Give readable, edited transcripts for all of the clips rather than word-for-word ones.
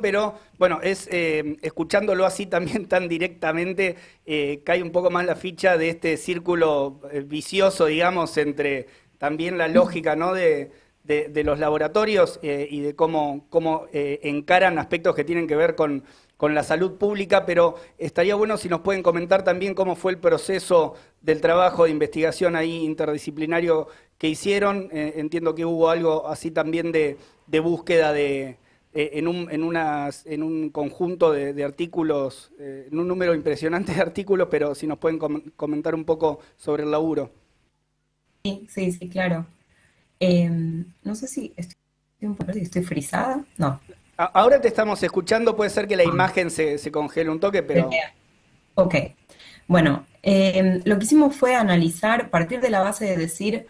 pero bueno, escuchándolo así también tan directamente, cae un poco más la ficha de este círculo vicioso, digamos, entre también la lógica, ¿no? de los laboratorios y de cómo encaran aspectos que tienen que ver con la salud pública, pero estaría bueno si nos pueden comentar también cómo fue el proceso del trabajo de investigación ahí interdisciplinario que hicieron. Entiendo que hubo algo así también de búsqueda en un conjunto de artículos, en un número impresionante de artículos, pero si nos pueden comentar un poco sobre el laburo. Sí, sí, sí, claro. No sé si estoy frisada. No. Ahora te estamos escuchando, puede ser que la Ah, imagen se congele un toque, se pero vea. Ok. Bueno, lo que hicimos fue analizar, partir de la base de decir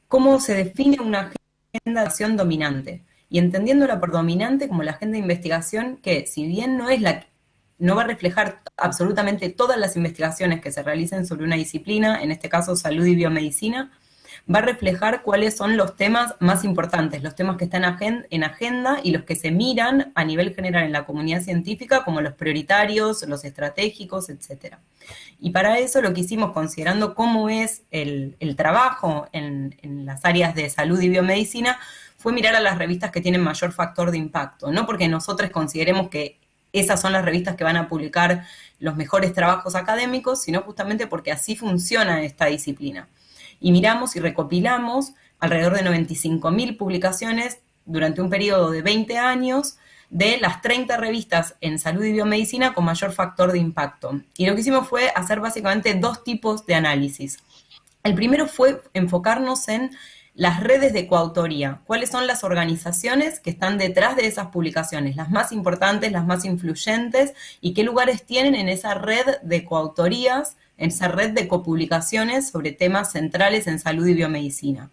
cómo se define una agenda de acción dominante. Y entendiéndola por dominante como la agenda de investigación, que si bien no va a reflejar absolutamente todas las investigaciones que se realicen sobre una disciplina, en este caso salud y biomedicina, va a reflejar cuáles son los temas más importantes, los temas que están en agenda y los que se miran a nivel general en la comunidad científica como los prioritarios, los estratégicos, etcétera. Y para eso lo que hicimos, considerando cómo es el trabajo en las áreas de salud y biomedicina, fue mirar a las revistas que tienen mayor factor de impacto, no porque nosotros consideremos que esas son las revistas que van a publicar los mejores trabajos académicos, sino justamente porque así funciona esta disciplina. Y miramos y recopilamos alrededor de 95.000 publicaciones durante un periodo de 20 años de las 30 revistas en salud y biomedicina con mayor factor de impacto. Y lo que hicimos fue hacer básicamente dos tipos de análisis. El primero fue enfocarnos en las redes de coautoría, cuáles son las organizaciones que están detrás de esas publicaciones, las más importantes, las más influyentes, y qué lugares tienen en esa red de coautorías, en esa red de copublicaciones sobre temas centrales en salud y biomedicina.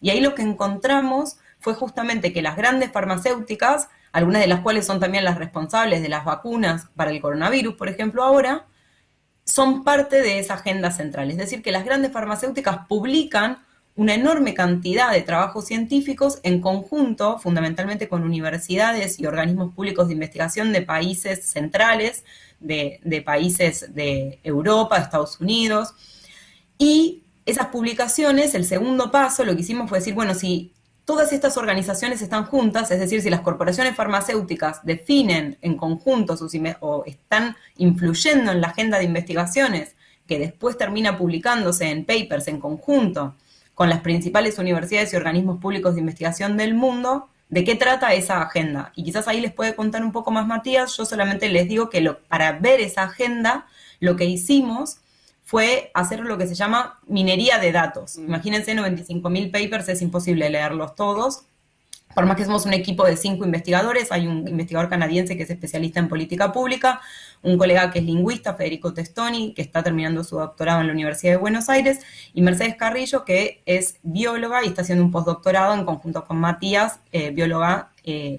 Y ahí lo que encontramos fue justamente que las grandes farmacéuticas, algunas de las cuales son también las responsables de las vacunas para el coronavirus, por ejemplo, ahora, son parte de esa agenda central. Es decir, que las grandes farmacéuticas publican una enorme cantidad de trabajos científicos en conjunto, fundamentalmente con universidades y organismos públicos de investigación de países centrales, de países de Europa, de Estados Unidos, y esas publicaciones, el segundo paso, lo que hicimos fue decir, bueno, si todas estas organizaciones están juntas, es decir, si las corporaciones farmacéuticas definen en conjunto o están influyendo en la agenda de investigaciones, que después termina publicándose en papers en conjunto con las principales universidades y organismos públicos de investigación del mundo, ¿de qué trata esa agenda? Y quizás ahí les puede contar un poco más Matías, yo solamente les digo que para ver esa agenda, lo que hicimos fue hacer lo que se llama minería de datos. mm, Imagínense, 95.000 papers, es imposible leerlos todos. Por más que somos un equipo de 5 investigadores, hay un investigador canadiense que es especialista en política pública, un colega que es lingüista, Federico Testoni, que está terminando su doctorado en la Universidad de Buenos Aires, y Mercedes Carrillo, que es bióloga y está haciendo un postdoctorado en conjunto con Matías, bióloga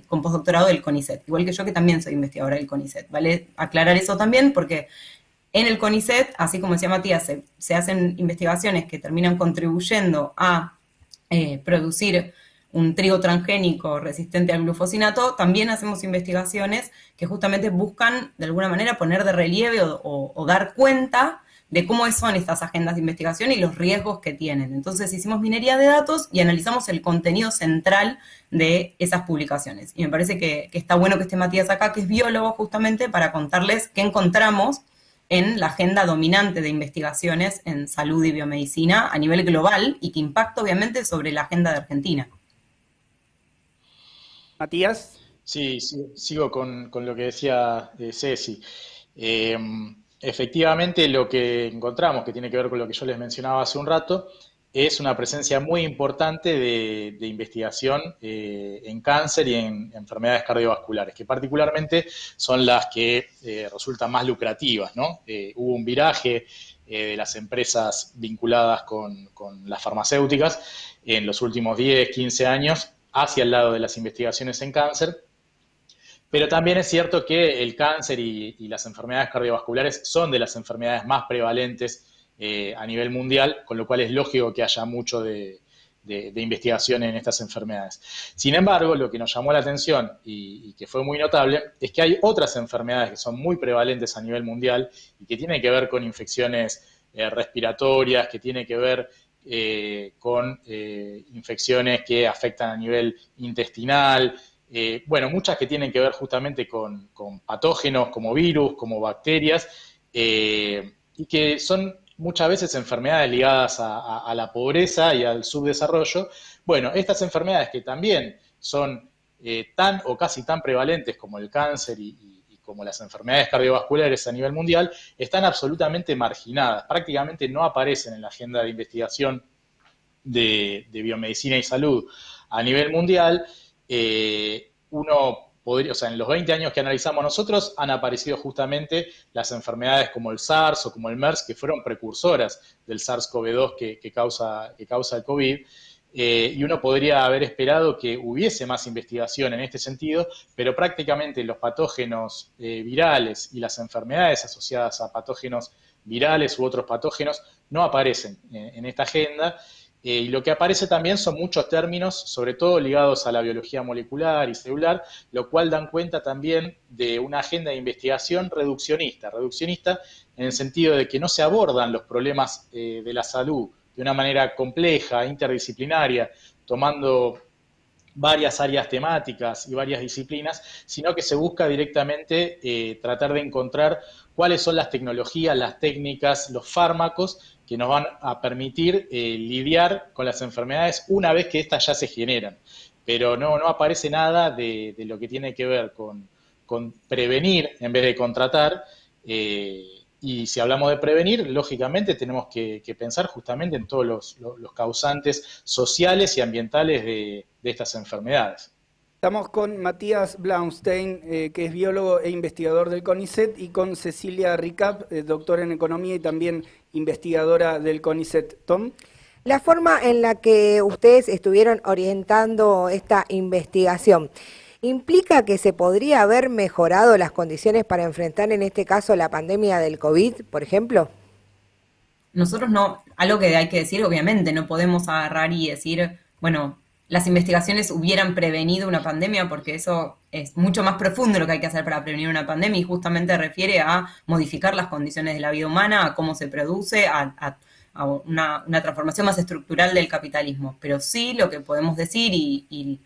con postdoctorado del CONICET, igual que yo, que también soy investigadora del CONICET. ¿Vale? Aclarar eso también, porque en el CONICET, así como decía Matías, se hacen investigaciones que terminan contribuyendo a producir un trigo transgénico resistente al glufosinato. También hacemos investigaciones que justamente buscan, de alguna manera, poner de relieve o dar cuenta de cómo son estas agendas de investigación y los riesgos que tienen. Entonces hicimos minería de datos y analizamos el contenido central de esas publicaciones. Y me parece que está bueno que esté Matías acá, que es biólogo, justamente para contarles qué encontramos en la agenda dominante de investigaciones en salud y biomedicina a nivel global y que impacta obviamente sobre la agenda de Argentina. Matías. Sí, sí, sigo con lo que decía Ceci. Eh, Efectivamente, lo que encontramos, que tiene que ver con lo que yo les mencionaba hace un rato, es una presencia muy importante de investigación en cáncer y en enfermedades cardiovasculares, que particularmente son las que resultan más lucrativas, ¿no? Hubo un viraje de las empresas vinculadas con las farmacéuticas en los últimos 10, 15 años hacia el lado de las investigaciones en cáncer, pero también es cierto que el cáncer y las enfermedades cardiovasculares son de las enfermedades más prevalentes a nivel mundial, con lo cual es lógico que haya mucho de de investigación en estas enfermedades. Sin embargo, lo que nos llamó la atención y que fue muy notable es que hay otras enfermedades que son muy prevalentes a nivel mundial y que tienen que ver con infecciones respiratorias, que tienen que ver con infecciones que afectan a nivel intestinal, bueno, muchas que tienen que ver justamente con patógenos como virus, como bacterias, y que son muchas veces enfermedades ligadas a la pobreza y al subdesarrollo. Bueno, estas enfermedades que también son tan o casi tan prevalentes como el cáncer y como las enfermedades cardiovasculares a nivel mundial, están absolutamente marginadas, prácticamente no aparecen en la agenda de investigación de biomedicina y salud a nivel mundial. Uno podría, o sea, en los 20 años que analizamos nosotros han aparecido justamente las enfermedades como el SARS o como el MERS, que fueron precursoras del SARS-CoV-2 que causa el COVID. Y uno podría haber esperado que hubiese más investigación en este sentido, pero prácticamente los patógenos virales y las enfermedades asociadas a patógenos virales u otros patógenos no aparecen en esta agenda. Y lo que aparece también son muchos términos, sobre todo ligados a la biología molecular y celular, lo cual dan cuenta también de una agenda de investigación reduccionista en el sentido de que no se abordan los problemas de la salud de una manera compleja, interdisciplinaria, tomando varias áreas temáticas y varias disciplinas, sino que se busca directamente tratar de encontrar cuáles son las tecnologías, las técnicas, los fármacos que nos van a permitir lidiar con las enfermedades una vez que éstas ya se generan. Pero no aparece nada de lo que tiene que ver con prevenir en vez de contratar. Y si hablamos de prevenir, lógicamente tenemos que pensar justamente en todos los causantes sociales y ambientales de estas enfermedades. Estamos con Matías Blaustein, que es biólogo e investigador del CONICET, y con Cecilia Ricap, doctora en Economía y también investigadora del CONICET. Tom. La forma en la que ustedes estuvieron orientando esta investigación, ¿implica que se podría haber mejorado las condiciones para enfrentar en este caso la pandemia del COVID, por ejemplo? Nosotros no, algo que hay que decir, obviamente, no podemos agarrar y decir, bueno, las investigaciones hubieran prevenido una pandemia, porque eso es mucho más profundo lo que hay que hacer para prevenir una pandemia y justamente refiere a modificar las condiciones de la vida humana, a cómo se produce, a una transformación más estructural del capitalismo. Pero sí lo que podemos decir y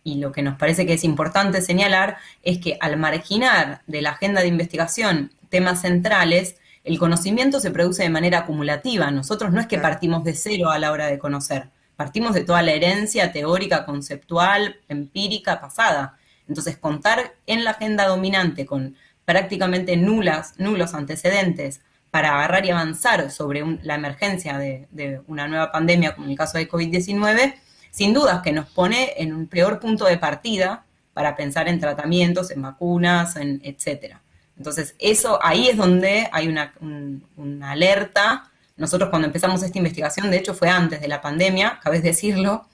lo que nos parece que es importante señalar es que al marginar de la agenda de investigación temas centrales, el conocimiento se produce de manera acumulativa. Nosotros no es que partimos de cero a la hora de conocer, partimos de toda la herencia teórica, conceptual, empírica, pasada. Entonces, contar en la agenda dominante con prácticamente nulos antecedentes para agarrar y avanzar sobre la emergencia de una nueva pandemia, como en el caso de COVID-19, sin dudas que nos pone en un peor punto de partida para pensar en tratamientos, en vacunas, en etcétera. Entonces, ahí es donde hay una alerta. Nosotros cuando empezamos esta investigación, de hecho fue antes de la pandemia, cabe decirlo,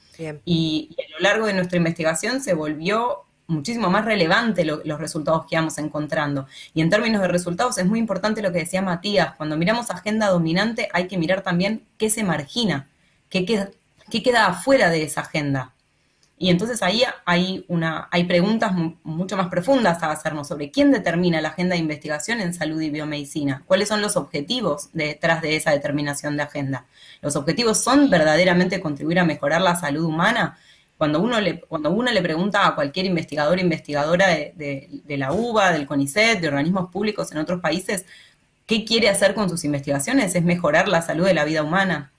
y a lo largo de nuestra investigación se volvió muchísimo más relevante los resultados que íbamos encontrando. Y en términos de resultados es muy importante lo que decía Matías, cuando miramos agenda dominante hay que mirar también qué se margina, qué queda afuera de esa agenda. Y entonces ahí hay preguntas mucho más profundas a hacernos sobre quién determina la agenda de investigación en salud y biomedicina, cuáles son los objetivos detrás de esa determinación de agenda. Los objetivos son verdaderamente contribuir a mejorar la salud humana. Cuando uno le pregunta a cualquier investigador o investigadora de la UBA, del CONICET, de organismos públicos en otros países, ¿qué quiere hacer con sus investigaciones? Es mejorar la salud de la vida humana.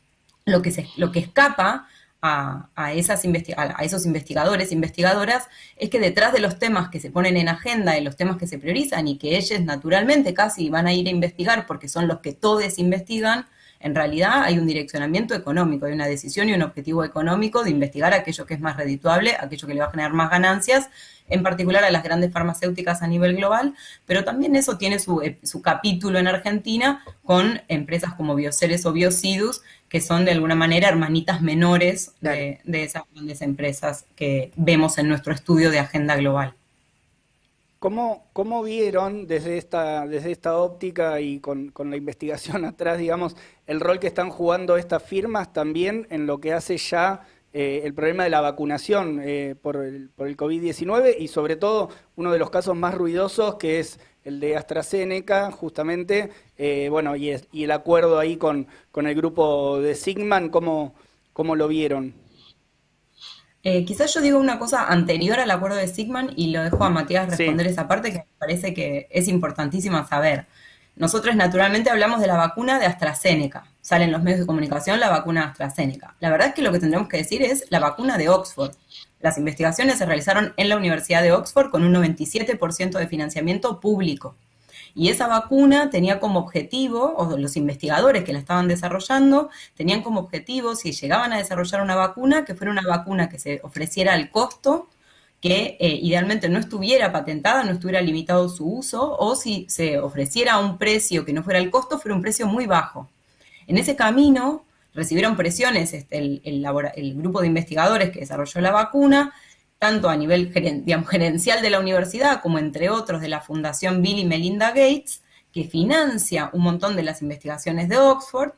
Lo que escapa a esos investigadores e investigadoras es que detrás de los temas que se ponen en agenda, de los temas que se priorizan y que ellos naturalmente casi van a ir a investigar porque son los que todos investigan, en realidad hay un direccionamiento económico, hay una decisión y un objetivo económico de investigar aquello que es más redituable, aquello que le va a generar más ganancias, en particular a las grandes farmacéuticas a nivel global, pero también eso tiene su capítulo en Argentina con empresas como Bioceres o Biocidus, que son de alguna manera hermanitas menores de esas grandes empresas que vemos en nuestro estudio de agenda global. ¿Cómo vieron desde esta óptica y con la investigación atrás, digamos, el rol que están jugando estas firmas también en lo que hace ya el problema de la vacunación por el COVID-19 y sobre todo uno de los casos más ruidosos que es el de AstraZeneca, justamente, bueno, y el acuerdo ahí con el grupo de Sigman, ¿cómo lo vieron? Quizás yo digo una cosa anterior al acuerdo de Sigman y lo dejo a Matías Sí, responder esa parte que me parece que es importantísima saber. Nosotros naturalmente hablamos de la vacuna de AstraZeneca. Sale en los medios de comunicación la vacuna de AstraZeneca. La verdad es que lo que tendremos que decir es la vacuna de Oxford. Las investigaciones se realizaron en la Universidad de Oxford con un 97% de financiamiento público. Y esa vacuna tenía como objetivo, o los investigadores que la estaban desarrollando, tenían como objetivo, si llegaban a desarrollar una vacuna, que fuera una vacuna que se ofreciera al costo, que idealmente no estuviera patentada, no estuviera limitado su uso, o si se ofreciera un precio que no fuera el costo, fuera un precio muy bajo. En ese camino recibieron presiones el grupo de investigadores que desarrolló la vacuna, tanto a nivel gerencial de la universidad como entre otros de la Fundación Bill y Melinda Gates, que financia un montón de las investigaciones de Oxford,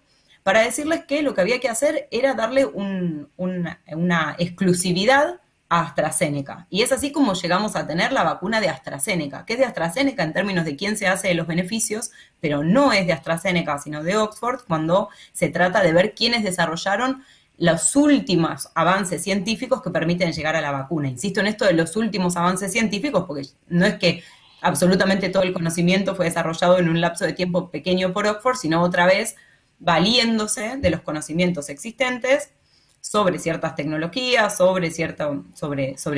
para decirles que lo que había que hacer era darle una exclusividad a AstraZeneca. Y es así como llegamos a tener la vacuna de AstraZeneca, que es de AstraZeneca en términos de quién se hace de los beneficios, pero no es de AstraZeneca, sino de Oxford, cuando se trata de ver quiénes desarrollaron los últimos avances científicos que permiten llegar a la vacuna. Insisto en esto de los últimos avances científicos, porque no es que absolutamente todo el conocimiento fue desarrollado en un lapso de tiempo pequeño por Oxford, sino otra vez valiéndose de los conocimientos existentes sobre ciertas tecnologías, sobre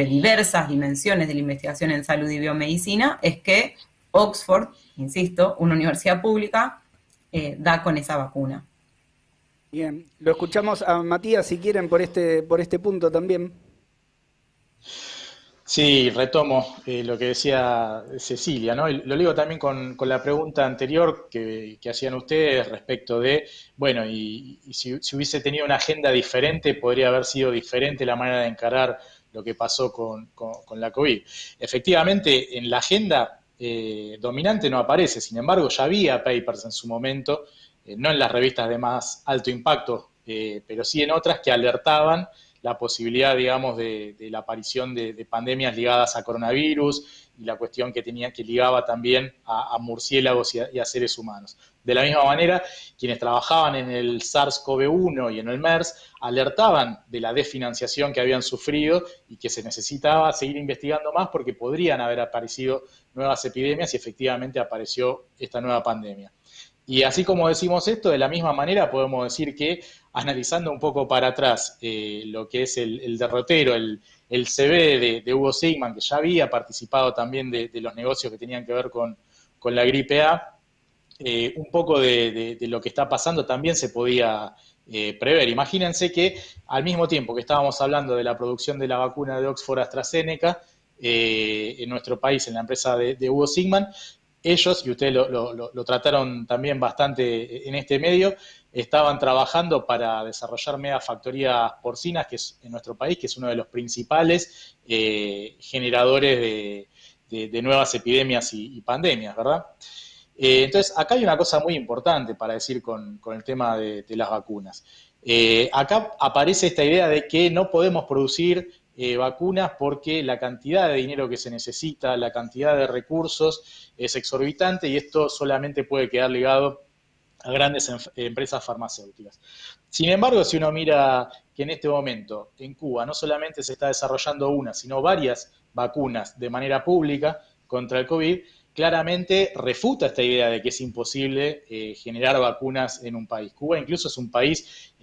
diversas dimensiones de la investigación en salud y biomedicina, es que Oxford, insisto, una universidad pública, da con esa vacuna. Bien, lo escuchamos a Matías, si quieren, por este punto también. Sí, retomo lo que decía Cecilia, ¿no? Y lo ligo también con la pregunta anterior que hacían ustedes respecto de, bueno, y si hubiese tenido una agenda diferente, podría haber sido diferente la manera de encarar lo que pasó con la COVID. Efectivamente, en la agenda dominante no aparece, sin embargo, ya había papers en su momento, no en las revistas de más alto impacto, pero sí en otras que alertaban la posibilidad, digamos, de la aparición de pandemias ligadas a coronavirus y la cuestión que ligaba también a murciélagos y a seres humanos. De la misma manera, quienes trabajaban en el SARS-CoV-1 y en el MERS alertaban de la desfinanciación que habían sufrido y que se necesitaba seguir investigando más porque podrían haber aparecido nuevas epidemias y efectivamente apareció esta nueva pandemia. Y así como decimos esto, de la misma manera podemos decir que, analizando un poco para atrás lo que es el derrotero, el CV de Hugo Sigman, que ya había participado también de los negocios que tenían que ver con la gripe A, un poco de lo que está pasando también se podía prever. Imagínense que al mismo tiempo que estábamos hablando de la producción de la vacuna de Oxford AstraZeneca, en nuestro país, en la empresa de Hugo Sigman, ellos, y ustedes lo trataron también bastante en este medio, estaban trabajando para desarrollar megafactorías porcinas, que es en nuestro país, que es uno de los principales generadores de nuevas epidemias y pandemias, ¿verdad? Entonces, acá hay una cosa muy importante para decir con el tema de las vacunas. Acá aparece esta idea de que no podemos producir vacunas porque la cantidad de dinero que se necesita, la cantidad de recursos es exorbitante y esto solamente puede quedar ligado a grandes empresas farmacéuticas. Sin embargo, si uno mira que en este momento en Cuba no solamente se está desarrollando una, sino varias vacunas de manera pública contra el COVID, claramente refuta esta idea de que es imposible generar vacunas en un país. Cuba incluso es un país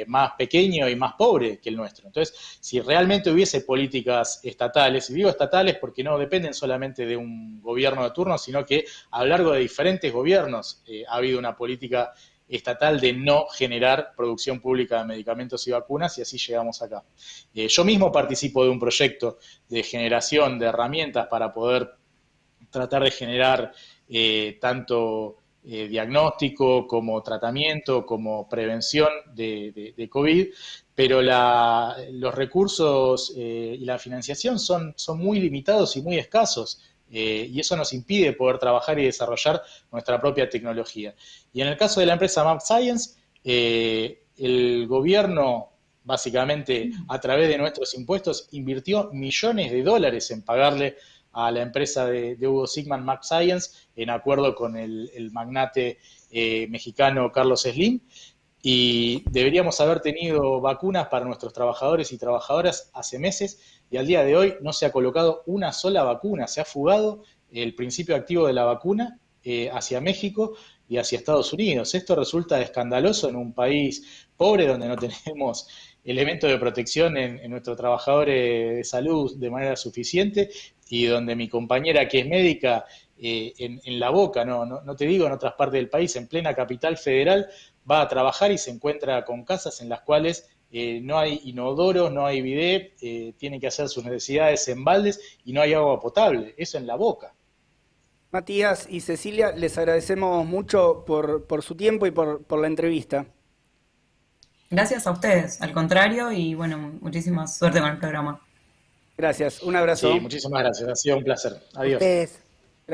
más pequeño y más pobre que el nuestro. Entonces, si realmente hubiese políticas estatales, y digo estatales porque no dependen solamente de un gobierno de turno, sino que a lo largo de diferentes gobiernos ha habido una política estatal de no generar producción pública de medicamentos y vacunas, y así llegamos acá. Yo mismo participo de un proyecto de generación de herramientas para poder tratar de generar tanto diagnóstico como tratamiento, como prevención de COVID, pero los recursos y la financiación son muy limitados y muy escasos, y eso nos impide poder trabajar y desarrollar nuestra propia tecnología. Y en el caso de la empresa Map Science, el gobierno básicamente a través de nuestros impuestos, invirtió millones de dólares en pagarle a la empresa de Hugo Sigman, Mab Science, en acuerdo con el magnate mexicano Carlos Slim, y deberíamos haber tenido vacunas para nuestros trabajadores y trabajadoras hace meses, y al día de hoy no se ha colocado una sola vacuna, se ha fugado el principio activo de la vacuna hacia México y hacia Estados Unidos. Esto resulta escandaloso en un país pobre donde no tenemos elementos de protección en nuestros trabajadores de salud de manera suficiente, y donde mi compañera, que es médica, en La Boca, no te digo en otras partes del país, en plena capital federal, va a trabajar y se encuentra con casas en las cuales no hay inodoros, no hay bidet, tiene que hacer sus necesidades en baldes y no hay agua potable. Eso en La Boca. Matías y Cecilia, les agradecemos mucho por su tiempo y por la entrevista. Gracias a ustedes, al contrario, y bueno, muchísima suerte con el programa. Gracias, un abrazo. Sí, muchísimas gracias, ha sido un placer. Adiós. Ustedes.